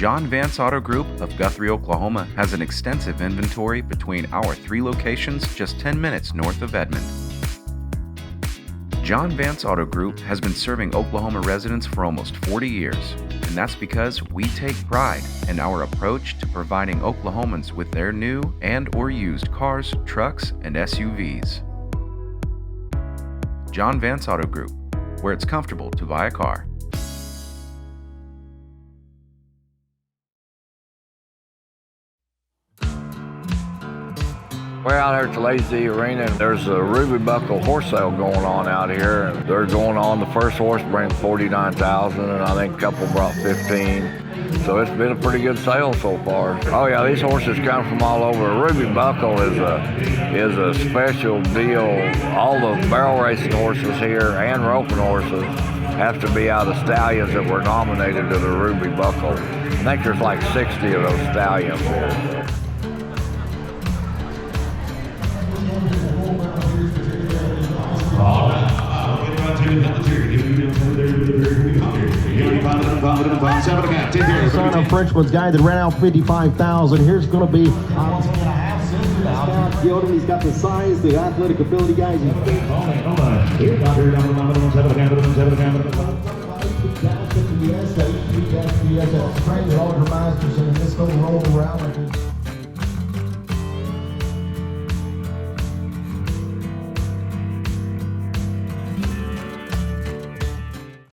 John Vance Auto Group of Guthrie, Oklahoma has an extensive inventory between our 3 locations just 10 minutes north of Edmond. John Vance Auto Group has been serving Oklahoma residents for almost 40 years, and that's because we take pride in our approach to providing Oklahomans with their new and/or used cars, trucks, and SUVs. John Vance Auto Group, where it's comfortable to buy a car. We're out here at the Lazy Arena, and there's a Ruby Buckle horse sale going on out here, and they're going on. The first horse brings $49,000, and I think a couple brought 15. So it's been a pretty good sale so far. Oh yeah, these horses come from all over. Ruby Buckle is a special deal. All the barrel racing horses here and roping horses have to be out of stallions that were nominated to the Ruby Buckle. I think there's like 60 of those stallions here. Son of Frenchman's guy that ran out 55,000. Here's going to be He's got the size, the athletic ability, guys. Trained at Alder Masters and this little roll around like